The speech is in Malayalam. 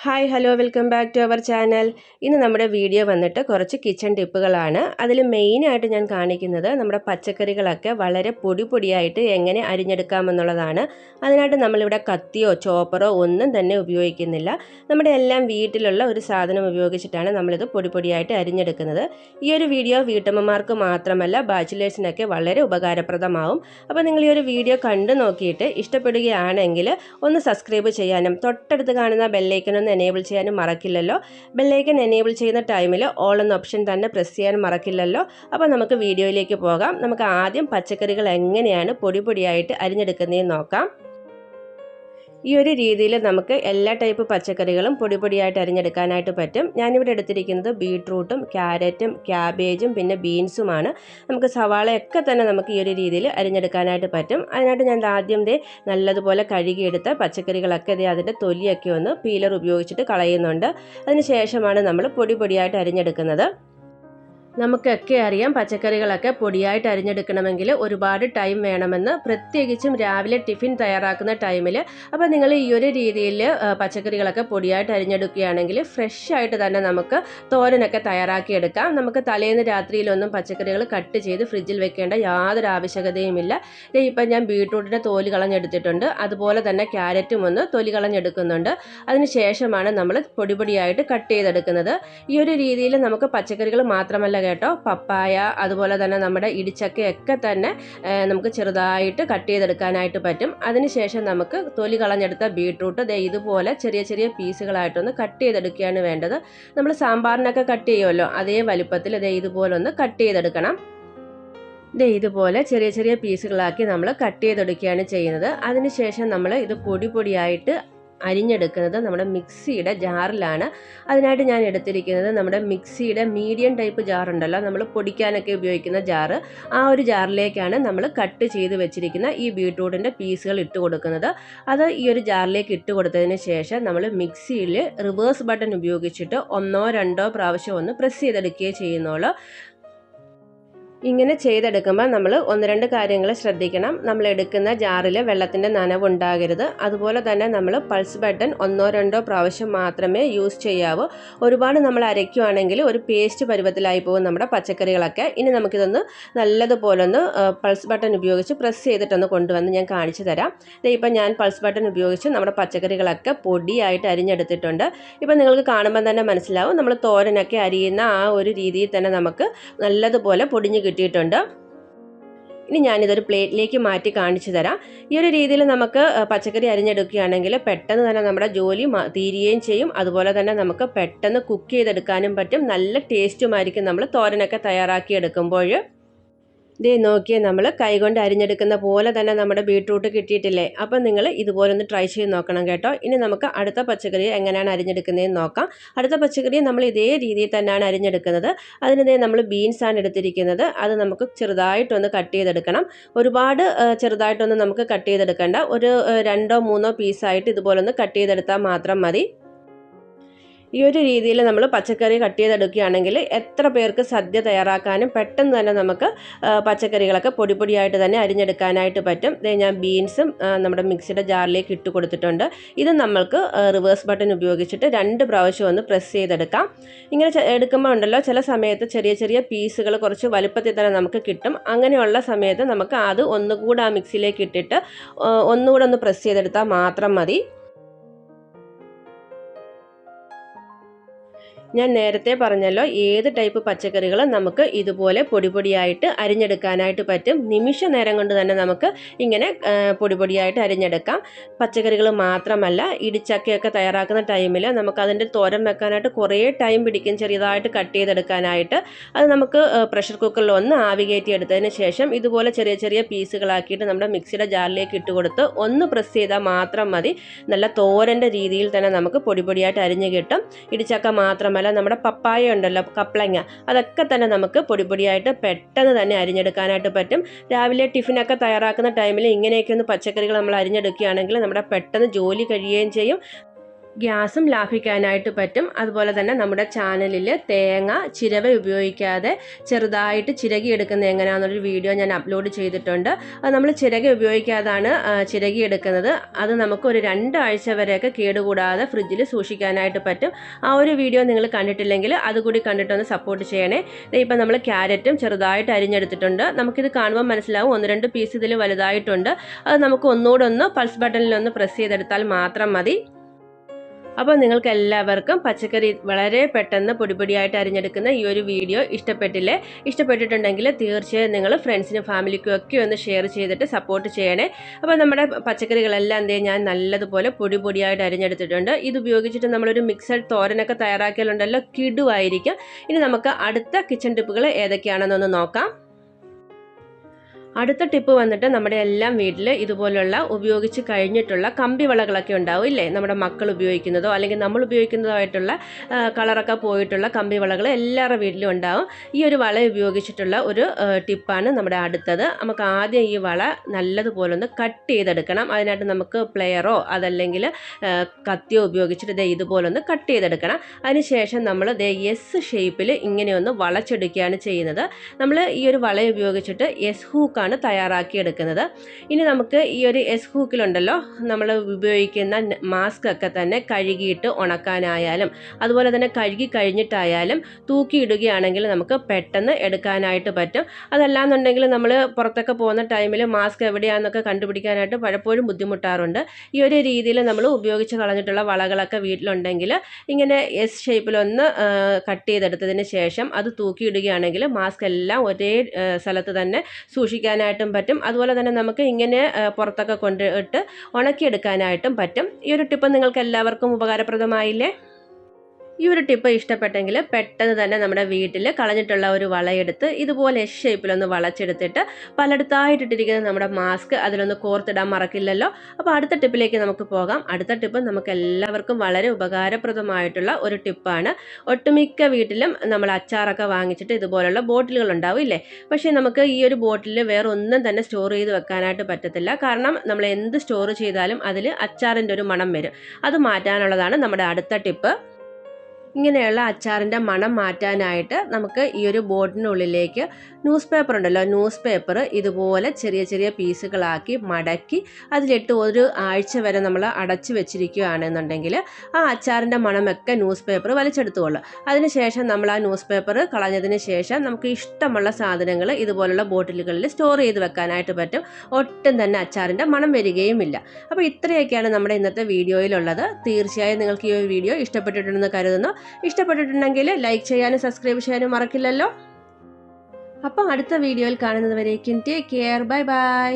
Hi hello welcome back to our channel. ഇന്ന് നമ്മുടെ വീഡിയോ വന്നിട്ട് കുറച്ച് കിച്ചൺ ടിപ്പുകളാണ്. അതിൽ മെയിനായിട്ട് ഞാൻ കാണിക്കുന്നത് നമ്മുടെ പച്ചക്കറികളൊക്കെ വളരെ പൊടിയായിട്ട് എങ്ങനെ അരിഞ്ഞെടുക്കാമെന്നുള്ളതാണ്. അതിനായിട്ട് നമ്മളിവിടെ കത്തിയോ ചോപ്പറോ ഒന്നും തന്നെ ഉപയോഗിക്കുന്നില്ല. നമ്മുടെ എല്ലാം വീട്ടിലുള്ള ഒരു സാധനം ഉപയോഗിച്ചിട്ടാണ് നമ്മളിത് പൊടിയായിട്ട് അരിഞ്ഞെടുക്കുന്നത്. ഈ ഒരു വീഡിയോ വീട്ടമ്മമാർക്ക് മാത്രമല്ല ബാച്ചിലേഴ്സിനൊക്കെ വളരെ ഉപകാരപ്രദമാവും. അപ്പോൾ നിങ്ങൾ ഈ ഒരു വീഡിയോ കണ്ടു നോക്കിയിട്ട് ഇഷ്ടപ്പെടുകയാണെങ്കിൽ ഒന്ന് സബ്സ്ക്രൈബ് ചെയ്യാനും തൊട്ടടുത്ത് കാണുന്ന ബെല്ലൈക്കൺ എനേബിൾ ചെയ്യാനും മറക്കില്ലല്ലോ. ബെല്ലൈക്കൺ എനേബിൾ ചെയ്യുന്ന ടൈമിൽ ഓൾ എന്ന ഓപ്ഷൻ തന്നെ പ്രസ് ചെയ്യാനും മറക്കില്ലല്ലോ. അപ്പോൾ നമുക്ക് വീഡിയോയിലേക്ക് പോകാം. നമുക്ക് ആദ്യം പച്ചക്കറികൾ എങ്ങനെയാണ് പൊടിയായിട്ട് അരിഞ്ഞെടുക്കുന്നതെന്ന് നോക്കാം. ഈ ഒരു രീതിയിൽ നമുക്ക് എല്ലാ ടൈപ്പ് പച്ചക്കറികളും പൊടിയായിട്ട് അരിഞ്ഞെടുക്കാനായിട്ട് പറ്റും. ഞാനിവിടെ എടുത്തിരിക്കുന്നത് ബീട്രൂട്ടും ക്യാരറ്റും ക്യാബേജും പിന്നെ ബീൻസുമാണ്. നമുക്ക് സവാളയൊക്കെ തന്നെ നമുക്ക് ഈ ഒരു രീതിയിൽ അരിഞ്ഞെടുക്കാനായിട്ട് പറ്റും. അതിനായിട്ട് ഞാൻ ആദ്യം നല്ലതുപോലെ കഴുകിയെടുത്ത പച്ചക്കറികളൊക്കെ അതിൻ്റെ തൊലിയൊക്കെ ഒന്ന് പീലർ ഉപയോഗിച്ചിട്ട് കളയുന്നുണ്ട്. അതിന് ശേഷമാണ് നമ്മൾ പൊടിയായിട്ട് അരിഞ്ഞെടുക്കുന്നത്. നമുക്കൊക്കെ അറിയാം പച്ചക്കറികളൊക്കെ പൊടിയായിട്ട് അരിഞ്ഞെടുക്കണമെങ്കിൽ ഒരുപാട് ടൈം വേണമെന്ന്, പ്രത്യേകിച്ചും രാവിലെ ടിഫിൻ തയ്യാറാക്കുന്ന ടൈമിൽ. അപ്പോൾ നിങ്ങൾ ഈ ഒരു രീതിയിൽ പച്ചക്കറികളൊക്കെ പൊടിയായിട്ട് അരിഞ്ഞെടുക്കുകയാണെങ്കിൽ ഫ്രഷ് ആയിട്ട് തന്നെ നമുക്ക് തോരനൊക്കെ തയ്യാറാക്കിയെടുക്കാം. നമുക്ക് തലേന്ന് രാത്രിയിലൊന്നും പച്ചക്കറികൾ കട്ട് ചെയ്ത് ഫ്രിഡ്ജിൽ വെക്കേണ്ട യാതൊരു ആവശ്യകതയുമില്ല. ഇപ്പം ഞാൻ ബീട്രൂട്ടിൻ്റെ തോല് കളഞ്ഞെടുത്തിട്ടുണ്ട്. അതുപോലെ തന്നെ ക്യാരറ്റും ഒന്ന് തൊലി കളഞ്ഞെടുക്കുന്നുണ്ട്. അതിന് ശേഷമാണ് നമ്മൾ പൊടിയായിട്ട് കട്ട് ചെയ്തെടുക്കുന്നത്. ഈ ഒരു രീതിയിൽ നമുക്ക് പച്ചക്കറികൾ മാത്രമല്ല കേട്ടോ, പപ്പായ അതുപോലെ തന്നെ നമ്മുടെ ഇടിച്ചക്കയൊക്കെ തന്നെ നമുക്ക് ചെറുതായിട്ട് കട്ട് ചെയ്തെടുക്കാനായിട്ട് പറ്റും. അതിനുശേഷം നമുക്ക് തൊലി കളഞ്ഞെടുത്ത ബീട്രൂട്ട് ഇതുപോലെ ചെറിയ പീസുകളായിട്ടൊന്ന് കട്ട് ചെയ്തെടുക്കുകയാണ് വേണ്ടത്. നമ്മൾ സാമ്പാറിനൊക്കെ കട്ട് ചെയ്യുമല്ലോ, അതേ വലുപ്പത്തിൽ ഇതുപോലെ ഒന്ന് കട്ട് ചെയ്തെടുക്കണം. ഇതുപോലെ ചെറിയ പീസുകളാക്കി നമ്മൾ കട്ട് ചെയ്തെടുക്കുകയാണ് ചെയ്യുന്നത്. അതിനുശേഷം നമ്മൾ ഇത് പൊടിയായിട്ട് അരിഞ്ഞെടുക്കുന്നത് നമ്മുടെ മിക്സിയുടെ ജാറിലാണ്. അതിനായിട്ട് ഞാൻ എടുത്തിരിക്കുന്നത് നമ്മുടെ മിക്സിയുടെ മീഡിയം ടൈപ്പ് ജാറുണ്ടല്ലോ, നമ്മൾ പൊടിക്കാനൊക്കെ ഉപയോഗിക്കുന്ന ജാറ്. ആ ഒരു ജാറിലേക്കാണ് നമ്മൾ കട്ട് ചെയ്ത് വെച്ചിരിക്കുന്ന ഈ ബീട്രൂട്ടിൻ്റെ പീസുകൾ ഇട്ട് കൊടുക്കുന്നത്. അത് ഈ ഒരു ജാറിലേക്ക് ഇട്ട് കൊടുത്തതിന് ശേഷം നമ്മൾ മിക്സിയിൽ റിവേഴ്സ് ബട്ടൺ ഉപയോഗിച്ചിട്ട് 1-2 പ്രാവശ്യം ഒന്ന് പ്രസ് ചെയ്തെടുക്കുകയേ ചെയ്യുന്നുള്ളൂ. ഇങ്ങനെ ചെയ്തെടുക്കുമ്പോൾ നമ്മൾ 1-2 കാര്യങ്ങൾ ശ്രദ്ധിക്കണം. നമ്മൾ എടുക്കുന്ന ജാറിൽ വെള്ളത്തിൻ്റെ നനവുണ്ടാകരുത്. അതുപോലെ തന്നെ നമ്മൾ പൾസ് ബട്ടൺ 1-2 പ്രാവശ്യം മാത്രമേ യൂസ് ചെയ്യാവൂ. ഒരുപാട് നമ്മൾ അരയ്ക്കുകയാണെങ്കിൽ ഒരു പേസ്റ്റ് പരുവത്തിലായി പോകും നമ്മുടെ പച്ചക്കറികളൊക്കെ. ഇനി നമുക്കിതൊന്ന് നല്ലതുപോലെ ഒന്ന് പൾസ് ബട്ടൺ ഉപയോഗിച്ച് പ്രസ് ചെയ്തിട്ടൊന്ന് കൊണ്ടുവന്ന് ഞാൻ കാണിച്ചു തരാം. ഇപ്പം ഞാൻ പൾസ് ബട്ടൺ ഉപയോഗിച്ച് നമ്മുടെ പച്ചക്കറികളൊക്കെ പൊടിയായിട്ട് അരിഞ്ഞെടുത്തിട്ടുണ്ട്. ഇപ്പം നിങ്ങൾക്ക് കാണുമ്പോൾ തന്നെ മനസ്സിലാവും നമ്മൾ തോരനൊക്കെ അരിയുന്ന ആ ഒരു രീതിയിൽ തന്നെ നമുക്ക് നല്ലതുപോലെ പൊടിഞ്ഞ് കിട്ടിയിട്ടുണ്ട്. ഇനി ഞാനിതൊരു പ്ലേറ്റിലേക്ക് മാറ്റി കാണിച്ചു തരാം. ഈ ഒരു രീതിയിൽ നമുക്ക് പച്ചക്കറി അരിഞ്ഞെടുക്കുകയാണെങ്കിൽ പെട്ടെന്ന് തന്നെ നമ്മുടെ ജോലി തീരുകയും ചെയ്യും. അതുപോലെ തന്നെ നമുക്ക് പെട്ടെന്ന് കുക്ക് ചെയ്തെടുക്കാനും പറ്റും. നല്ല ടേസ്റ്റുമായിരിക്കും നമ്മൾ തോരനൊക്കെ തയ്യാറാക്കി എടുക്കുമ്പോൾ. നോക്കിയേ, നമ്മൾ കൈകൊണ്ട് അരിഞ്ഞെടുക്കുന്ന പോലെ തന്നെ നമ്മുടെ ബീട്രൂട്ട് കിട്ടിയിട്ടില്ലേ? അപ്പം നിങ്ങൾ ഇതുപോലെ ഒന്ന് ട്രൈ ചെയ്ത് നോക്കണം കേട്ടോ. ഇനി നമുക്ക് അടുത്ത പച്ചക്കറി എങ്ങനെയാണ് അരിഞ്ഞെടുക്കുന്നതെന്ന് നോക്കാം. അടുത്ത പച്ചക്കറി നമ്മൾ ഇതേ രീതിയിൽ തന്നെയാണ് അരിഞ്ഞെടുക്കുന്നത്. അതിന് നമ്മൾ ബീൻസാണ് എടുത്തിരിക്കുന്നത്. അത് നമുക്ക് ചെറുതായിട്ടൊന്ന് കട്ട് ചെയ്തെടുക്കണം. ഒരുപാട് ചെറുതായിട്ടൊന്നും നമുക്ക് കട്ട് ചെയ്തെടുക്കേണ്ട. ഒരു 2-3 പീസായിട്ട് ഇതുപോലെ ഒന്ന് കട്ട് ചെയ്തെടുത്താൽ മാത്രം മതി. ഈ ഒരു രീതിയിൽ നമ്മൾ പച്ചക്കറി കട്ട് ചെയ്തെടുക്കുകയാണെങ്കിൽ എത്ര പേർക്ക് സദ്യ തയ്യാറാക്കാനും പെട്ടെന്ന് തന്നെ നമുക്ക് പച്ചക്കറികളൊക്കെ പൊടിയായിട്ട് തന്നെ അരിഞ്ഞെടുക്കാനായിട്ട് പറ്റും. ഞാൻ ബീൻസും നമ്മുടെ മിക്സിയുടെ ജാറിലേക്ക് ഇട്ട് കൊടുത്തിട്ടുണ്ട്. ഇത് നമ്മൾക്ക് റിവേഴ്സ് ബട്ടൺ ഉപയോഗിച്ചിട്ട് 2 പ്രാവശ്യം ഒന്ന് പ്രസ് ചെയ്തെടുക്കാം. ഇങ്ങനെ എടുക്കുമ്പോൾ ഉണ്ടല്ലോ, ചില സമയത്ത് ചെറിയ പീസുകൾ കുറച്ച് വലുപ്പത്തിൽ തന്നെ നമുക്ക് കിട്ടും. അങ്ങനെയുള്ള സമയത്ത് നമുക്ക് അത് ഒന്നുകൂടെ ആ മിക്സിയിലേക്ക് ഇട്ടിട്ട് ഒന്നുകൂടെ ഒന്ന് പ്രസ് ചെയ്തെടുത്താൽ മാത്രം മതി. ഞാൻ നേരത്തെ പറഞ്ഞല്ലോ, ഏത് ടൈപ്പ് പച്ചക്കറികളും നമുക്ക് ഇതുപോലെ പൊടിയായിട്ട് അരിഞ്ഞെടുക്കാനായിട്ട് പറ്റും. നിമിഷ നേരം കൊണ്ട് തന്നെ നമുക്ക് ഇങ്ങനെ പൊടിയായിട്ട് അരിഞ്ഞെടുക്കാം. പച്ചക്കറികൾ മാത്രമല്ല, ഇടിച്ചക്കയൊക്കെ തയ്യാറാക്കുന്ന ടൈമിൽ നമുക്ക് അതിൻ്റെ തോരൻ വെക്കാനായിട്ട് കുറേ ടൈം പിടിക്കും ചെറിയതായിട്ട് കട്ട് ചെയ്തെടുക്കാനായിട്ട്. അത് നമുക്ക് പ്രഷർ കുക്കറിൽ ഒന്ന് ആവി കയറ്റി എടുത്തതിന് ശേഷം ഇതുപോലെ ചെറിയ പീസുകളാക്കിയിട്ട് നമ്മുടെ മിക്സിയുടെ ജാറിലേക്ക് ഇട്ട് കൊടുത്ത് ഒന്ന് പ്രസ് ചെയ്താൽ മാത്രം മതി. നല്ല തോരൻ്റെ രീതിയിൽ തന്നെ നമുക്ക് പൊടിയായിട്ട് അരിഞ്ഞ് കിട്ടും. ഇടിച്ചക്ക മാത്രമല്ല, നമ്മുടെ പപ്പായ ഉണ്ടല്ലോ, കപ്ലങ്ങ, അതൊക്കെ തന്നെ നമുക്ക് പൊടിയായിട്ട് പെട്ടെന്ന് തന്നെ അരിഞ്ഞെടുക്കാനായിട്ട് പറ്റും. രാവിലെ ടിഫിനൊക്കെ തയ്യാറാക്കുന്ന ടൈമിൽ ഇങ്ങനെയൊക്കെ ഒന്ന് പച്ചക്കറികൾ നമ്മൾ അരിഞ്ഞെടുക്കുകയാണെങ്കിൽ നമ്മുടെ പെട്ടെന്ന് ജോലി കഴിയുകയും ചെയ്യും. ഗ്യാസും ലാഭിക്കാനായിട്ട് പറ്റും. അതുപോലെ തന്നെ നമ്മുടെ ചാനലിൽ തേങ്ങ ചിരവ ഉപയോഗിക്കാതെ ചെറുതായിട്ട് ചിരകിയെടുക്കുന്നത് എങ്ങനെയാണെന്നൊരു വീഡിയോ ഞാൻ അപ്ലോഡ് ചെയ്തിട്ടുണ്ട്. അത് നമ്മൾ ചിരക ഉപയോഗിക്കാതാണ് ചിരകിയെടുക്കുന്നത്. അത് നമുക്ക് ഒരു 2 ആഴ്ച വരെയൊക്കെ കേടുകൂടാതെ ഫ്രിഡ്ജിൽ സൂക്ഷിക്കാനായിട്ട് പറ്റും. ആ ഒരു വീഡിയോ നിങ്ങൾ കണ്ടിട്ടില്ലെങ്കിൽ അതുകൂടി കണ്ടിട്ടൊന്ന് സപ്പോർട്ട് ചെയ്യണേ. ഇപ്പം നമ്മൾ ക്യാരറ്റും ചെറുതായിട്ട് അരിഞ്ഞെടുത്തിട്ടുണ്ട്. നമുക്കിത് കാണുമ്പോൾ മനസ്സിലാവും 1-2 പീസ് ഇതിൽ വലുതായിട്ടുണ്ട്. അത് നമുക്ക് ഒന്നുകൂടെ ഒന്ന് പൾസ് ബട്ടണിലൊന്ന് പ്രസ് ചെയ്തെടുത്താൽ മാത്രം മതി. അപ്പോൾ നിങ്ങൾക്ക് എല്ലാവർക്കും പച്ചക്കറി വളരെ പെട്ടെന്ന് പൊടിയായിട്ട് അരിഞ്ഞെടുക്കുന്ന ഈ ഒരു വീഡിയോ ഇഷ്ടപ്പെട്ടിട്ടുണ്ടെങ്കിൽ തീർച്ചയായും നിങ്ങൾ ഫ്രണ്ട്സിനും ഫാമിലിക്കും ഒക്കെ ഒന്ന് ഷെയർ ചെയ്തിട്ട് സപ്പോർട്ട് ചെയ്യണേ. അപ്പോൾ നമ്മുടെ പച്ചക്കറികളെല്ലാം ഞാൻ നല്ലതുപോലെ പൊടിയായിട്ട് അരിഞ്ഞെടുത്തിട്ടുണ്ട്. ഇത് ഉപയോഗിച്ചിട്ട് നമ്മളൊരു മിക്സഡ് തോരനൊക്കെ തയ്യാറാക്കിയാലുണ്ടല്ലോ കിടുവായിരിക്കും. ഇനി നമുക്ക് അടുത്ത കിച്ചൺ ടിപ്പുകൾ ഏതൊക്കെയാണെന്നൊന്ന് നോക്കാം. അടുത്ത ടിപ്പ് വന്നിട്ട് നമ്മുടെ എല്ലാം വീട്ടിൽ ഇതുപോലുള്ള ഉപയോഗിച്ച് കഴിഞ്ഞിട്ടുള്ള കമ്പി വളകളൊക്കെ ഉണ്ടാവും ഇല്ലേ, നമ്മുടെ മക്കൾ ഉപയോഗിക്കുന്നതോ അല്ലെങ്കിൽ നമ്മൾ ഉപയോഗിക്കുന്നതോ ആയിട്ടുള്ള കളറൊക്കെ പോയിട്ടുള്ള കമ്പി വളകൾ എല്ലാവരുടെ വീട്ടിലും ഉണ്ടാവും. ഈ ഒരു വള ഉപയോഗിച്ചിട്ടുള്ള ഒരു ടിപ്പാണ് നമ്മുടെ അടുത്തത്. നമുക്ക് ആദ്യം ഈ വള നല്ലതുപോലെ ഒന്ന് കട്ട് ചെയ്തെടുക്കണം. അതിനായിട്ട് നമുക്ക് പ്ലെയറോ അതല്ലെങ്കിൽ കത്തിയോ ഉപയോഗിച്ചിട്ട് ഇതുപോലെ ഒന്ന് കട്ട് ചെയ്തെടുക്കണം. അതിനുശേഷം നമ്മൾ എസ് ഷേപ്പിൽ ഇങ്ങനെ ഒന്ന് വളച്ചെടുക്കുകയാണ് ചെയ്യുന്നത്. നമ്മൾ ഈ ഒരു വള ഉപയോഗിച്ചിട്ട് എസ് ഹൂക്ക് തയ്യാറാക്കിയെടുക്കുന്നത്. ഇനി നമുക്ക് ഈ ഒരു എസ് ഹൂക്കിലുണ്ടല്ലോ നമ്മൾ ഉപയോഗിക്കുന്ന മാസ്ക് ഒക്കെ തന്നെ കഴുകിയിട്ട് ഉണക്കാനായാലും അതുപോലെ തന്നെ കഴുകി കഴിഞ്ഞിട്ടായാലും തൂക്കിയിടുകയാണെങ്കിൽ നമുക്ക് പെട്ടെന്ന് എടുക്കാനായിട്ട് പറ്റും. അതല്ലാന്നുണ്ടെങ്കിൽ നമ്മൾ പുറത്തൊക്കെ പോകുന്ന ടൈമിൽ മാസ്ക് എവിടെയാണെന്നൊക്കെ കണ്ടുപിടിക്കാനായിട്ട് പലപ്പോഴും ബുദ്ധിമുട്ടാറുണ്ട്. ഈ ഒരു രീതിയിൽ നമ്മൾ ഉപയോഗിച്ച് കളഞ്ഞിട്ടുള്ള വളകളൊക്കെ വീട്ടിലുണ്ടെങ്കിൽ ഇങ്ങനെ എസ് ഷേപ്പിലൊന്ന് കട്ട് ചെയ്തെടുത്തതിന് ശേഷം അത് തൂക്കിയിടുകയാണെങ്കിൽ മാസ്ക് എല്ലാം ഒരേ സ്ഥലത്ത് തന്നെ സൂക്ഷിക്കാനായിട്ടും പറ്റും. അതുപോലെ തന്നെ നമുക്ക് ഇങ്ങനെ പുറത്തൊക്കെ കൊണ്ടിട്ട് ഉണക്കിയെടുക്കാനായിട്ടും പറ്റും. ഈ ഒരു ടിപ്പ് നിങ്ങൾക്ക് എല്ലാവർക്കും ഉപകാരപ്രദമായില്ലേ? ഈ ഒരു ടിപ്പ് ഇഷ്ടപ്പെട്ടെങ്കിൽ പെട്ടെന്ന് തന്നെ നമ്മുടെ വീട്ടിൽ കളഞ്ഞിട്ടുള്ള ഒരു വളയെടുത്ത് ഇതുപോലെ എസ് ഷേപ്പിലൊന്ന് വളച്ചെടുത്തിട്ട് പലയിടത്തായിട്ടിട്ടിരിക്കുന്ന നമ്മുടെ മാസ്ക് അതിലൊന്ന് കോർത്തിടാൻ മറക്കില്ലല്ലോ. അപ്പോൾ അടുത്ത ടിപ്പിലേക്ക് നമുക്ക് പോകാം. അടുത്ത ടിപ്പ് നമുക്ക് എല്ലാവർക്കും വളരെ ഉപകാരപ്രദമായിട്ടുള്ള ഒരു ടിപ്പാണ്. ഒട്ടുമിക്ക വീട്ടിലും നമ്മൾ അച്ചാറൊക്കെ വാങ്ങിച്ചിട്ട് ഇതുപോലുള്ള ബോട്ടിലുകൾ ഉണ്ടാവും ഇല്ലേ, പക്ഷേ നമുക്ക് ഈ ഒരു ബോട്ടിൽ വേറെ ഒന്നും തന്നെ സ്റ്റോർ ചെയ്ത് വെക്കാനായിട്ട് പറ്റത്തില്ല. കാരണം നമ്മൾ എന്ത് സ്റ്റോർ ചെയ്താലും അതിൽ അച്ചാറിൻ്റെ ഒരു മണം വരും. അത് മാറ്റാനുള്ളതാണ് നമ്മുടെ അടുത്ത ടിപ്പ്. ഇങ്ങനെയുള്ള അച്ചാറിൻ്റെ മണം മാറ്റാനായിട്ട് നമുക്ക് ഈ ഒരു ബോട്ടിനുള്ളിലേക്ക് ന്യൂസ് പേപ്പർ ഉണ്ടല്ലോ, ന്യൂസ് പേപ്പർ ഇതുപോലെ ചെറിയ പീസുകളാക്കി മടക്കി അതിലിട്ട് ഒരു ആഴ്ച വരെ നമ്മൾ അടച്ചു വെച്ചിരിക്കുകയാണെന്നുണ്ടെങ്കിൽ ആ അച്ചാറിൻ്റെ മണമൊക്കെ ന്യൂസ് പേപ്പർ വലിച്ചെടുത്തുകൊള്ളും. അതിനുശേഷം നമ്മൾ ആ ന്യൂസ് പേപ്പർ കളഞ്ഞതിന് ശേഷം നമുക്ക് ഇഷ്ടമുള്ള സാധനങ്ങൾ ഇതുപോലുള്ള ബോട്ടിലുകളിൽ സ്റ്റോർ ചെയ്ത് വെക്കാനായിട്ട് പറ്റും. ഒട്ടും തന്നെ അച്ചാറിൻ്റെ മണം വരികയുമില്ല. അപ്പോൾ ഇത്രയൊക്കെയാണ് നമ്മുടെ ഇന്നത്തെ വീഡിയോയിലുള്ളത്. തീർച്ചയായും നിങ്ങൾക്ക് ഈ ഒരു വീഡിയോ ഇഷ്ടപ്പെട്ടിട്ടുണ്ടെന്ന് കരുതുന്നു. ഇഷ്ടപ്പെട്ടിട്ടുണ്ടെങ്കിൽ ലൈക്ക് ചെയ്യാനും സബ്സ്ക്രൈബ് ചെയ്യാനും മറക്കില്ലല്ലോ. അപ്പം അടുത്ത വീഡിയോയിൽ കാണുന്നത് വരേക്കും ടേക്ക് കെയർ, ബൈ ബൈ.